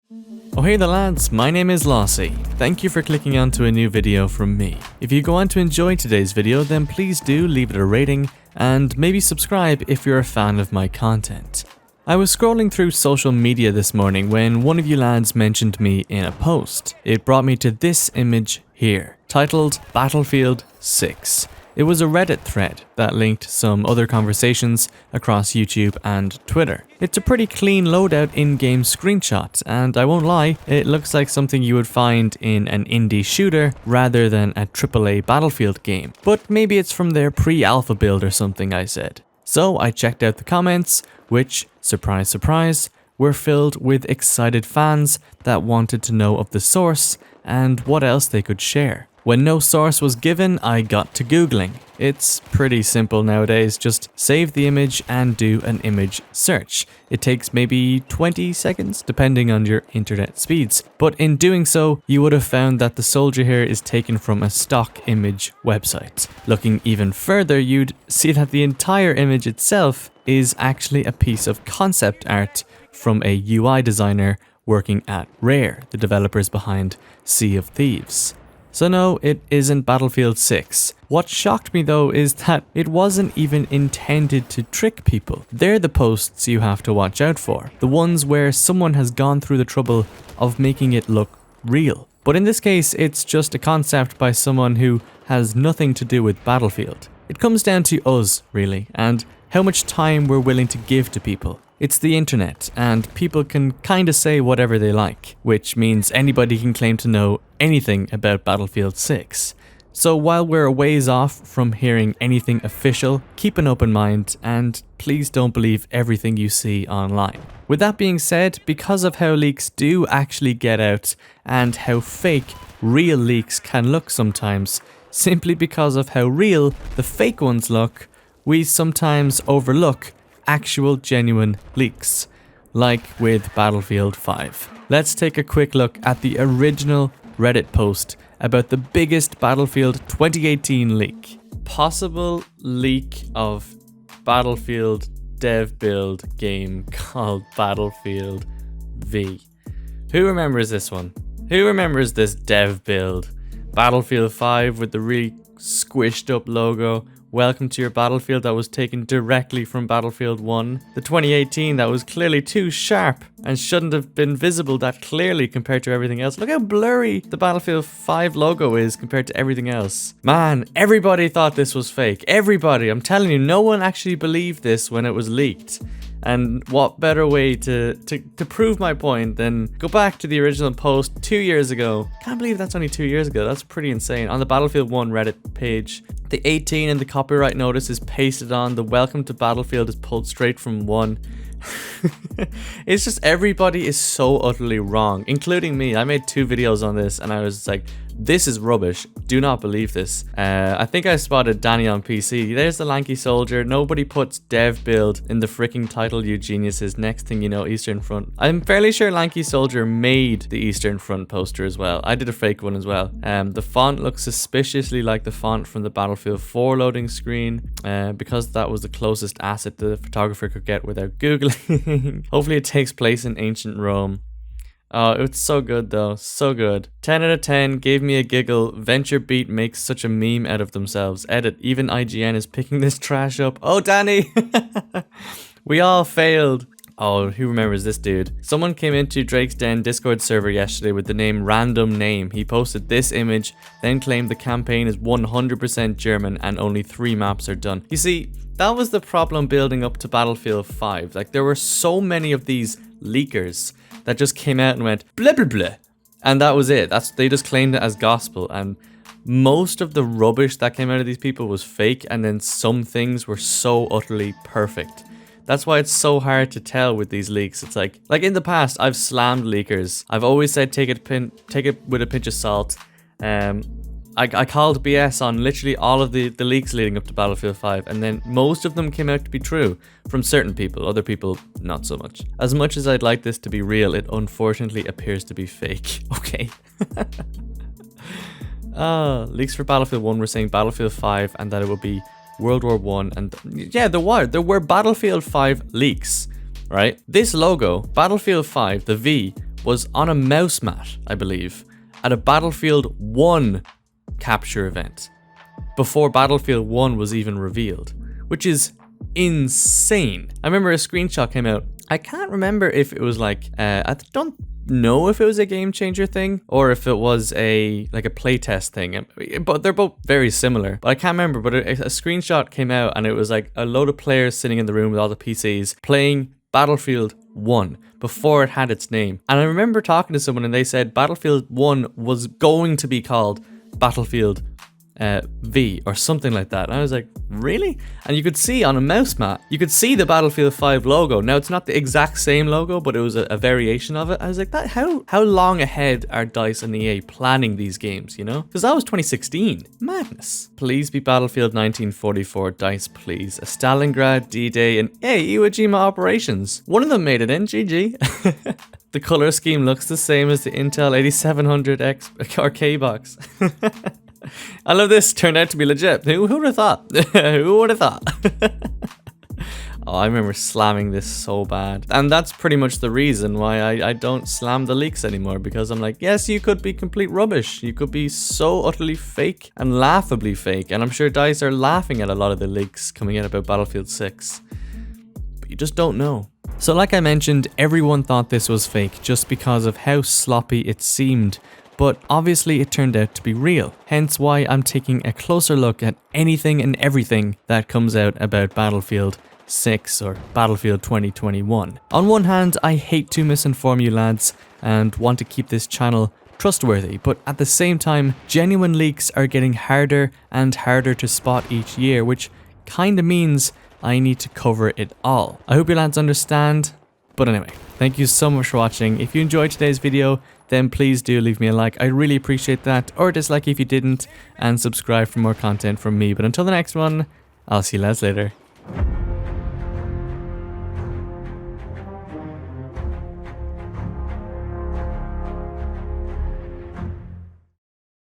Oh hey there lads, my name is LOSSY. Thank you for clicking onto a new video from me. If you go on to enjoy today's video, then please do leave it a rating and maybe subscribe if you're a fan of my content. I was scrolling through social media this morning when one of you lads mentioned me in a post. It brought me to this image here, titled Battlefield 6. It was a Reddit thread that linked some other conversations across YouTube and Twitter. It's a pretty clean loadout in-game screenshot, and I won't lie, it looks like something you would find in an indie shooter rather than a AAA Battlefield game. But maybe it's from their pre-alpha build or something, I said. So I checked out the comments, which, surprise surprise, were filled with excited fans that wanted to know of the source and what else they could share. When no source was given, I got to Googling. It's pretty simple nowadays, just save the image and do an image search. It takes maybe 20 seconds, depending on your internet speeds. But in doing so, you would have found that the soldier here is taken from a stock image website. Looking even further, you'd see that the entire image itself is actually a piece of concept art from a UI designer working at Rare, the developers behind Sea of Thieves. So no, it isn't Battlefield 6. What shocked me though is that it wasn't even intended to trick people. They're the posts you have to watch out for. The ones where someone has gone through the trouble of making it look real. But in this case, it's just a concept by someone who has nothing to do with Battlefield. It comes down to us, really, and how much time we're willing to give to people. It's the internet, and people can kinda say whatever they like, which means anybody can claim to know anything about Battlefield 6. So while we're a ways off from hearing anything official, keep an open mind, and please don't believe everything you see online. With that being said, because of how leaks do actually get out, and how fake real leaks can look sometimes, simply because of how real the fake ones look, we sometimes overlook actual genuine leaks, like with Battlefield 5. Let's take a quick look at the original Reddit post about the biggest Battlefield 2018 leak. Possible leak of Battlefield dev build game called Battlefield V. Who remembers this one? Who remembers this dev build? Battlefield 5 with the really squished up logo. Welcome to your Battlefield that was taken directly from Battlefield 1. The 2018 that was clearly too sharp and shouldn't have been visible that clearly compared to everything else. Look how blurry the Battlefield 5 logo is compared to everything else. Man, everybody thought this was fake. Everybody, I'm telling you, no one actually believed this when it was leaked. And what better way to prove my point than go back to the original post 2 years ago. Can't believe that's only 2 years ago. That's pretty insane. On the Battlefield 1 Reddit page, the 18 and the copyright notice is pasted on. The welcome to Battlefield is pulled straight from 1. It's just everybody is so utterly wrong, including me. I made 2 videos on this and I was like, this is rubbish. Do not believe this. I think I spotted Danny on PC. There's the lanky soldier. Nobody puts dev build in the freaking title, you geniuses. Next thing you know, Eastern Front. I'm fairly sure lanky soldier made the Eastern Front poster as well. I did a fake one as well. The font looks suspiciously like the font from the Battlefield 4 loading screen, because that was the closest asset the photographer could get without Googling. Hopefully it takes place in ancient Rome. Oh, it's so good though, so good. 10 out of 10, gave me a giggle. Venture Beat makes such a meme out of themselves. Edit, even IGN is picking this trash up. Oh, Danny! We all failed. Oh, who remembers this dude? Someone came into Drake's Den Discord server yesterday with the name Random Name. He posted this image, then claimed the campaign is 100% German and only 3 maps are done. You see, that was the problem building up to Battlefield 5. Like, there were so many of these leakers that just came out and went blah blah blah, and that was it. They just claimed it as gospel, and most of the rubbish that came out of these people was fake, and then some things were so utterly perfect. That's why it's so hard to tell with these leaks. It's like in the past, I've slammed leakers. I've always said take it with a pinch of salt. I called BS on literally all of the leaks leading up to Battlefield 5, and then most of them came out to be true from certain people, other people not so much. As much as I'd like this to be real, it unfortunately appears to be fake. Okay. Leaks for Battlefield 1 were saying Battlefield 5 and that it would be World War 1, and yeah, there were Battlefield 5 leaks, right? This logo, Battlefield 5, the V, was on a mouse mat, I believe, at a Battlefield 1 capture event, before Battlefield 1 was even revealed, which is insane. I remember a screenshot came out. I can't remember if it was like, I don't know if it was a game changer thing or if it was a playtest thing, but they're both very similar. But I can't remember, but a screenshot came out and it was like a load of players sitting in the room with all the PCs playing Battlefield 1 before it had its name. And I remember talking to someone and they said Battlefield 1 was going to be called Battlefield V or something like that. And I was like, really? And you could see on a mouse mat, you could see the Battlefield 5 logo. Now it's not the exact same logo, but it was a variation of it. I was like, that how long ahead are DICE and EA planning these games, you know? Because that was 2016. Madness. Please be Battlefield 1944, DICE, please. A Stalingrad, D-Day, and Iwo Jima operations. One of them made it in, GG. The color scheme looks the same as the Intel 8700X or K box. I love this. Turned out to be legit. Who would have thought? Who would have thought? Oh, I remember slamming this so bad. And that's pretty much the reason why I don't slam the leaks anymore. Because I'm like, yes, you could be complete rubbish. You could be so utterly fake and laughably fake. And I'm sure DICE are laughing at a lot of the leaks coming out about Battlefield 6. But you just don't know. So like I mentioned, everyone thought this was fake just because of how sloppy it seemed. But obviously it turned out to be real, hence why I'm taking a closer look at anything and everything that comes out about Battlefield 6 or Battlefield 2021. On one hand, I hate to misinform you lads and want to keep this channel trustworthy, but at the same time, genuine leaks are getting harder and harder to spot each year, which kinda means I need to cover it all. I hope you lads understand, but anyway, thank you so much for watching. If you enjoyed today's video, then please do leave me a like. I really appreciate that, or a dislike if you didn't, and subscribe for more content from me. But until the next one, I'll see you lads later.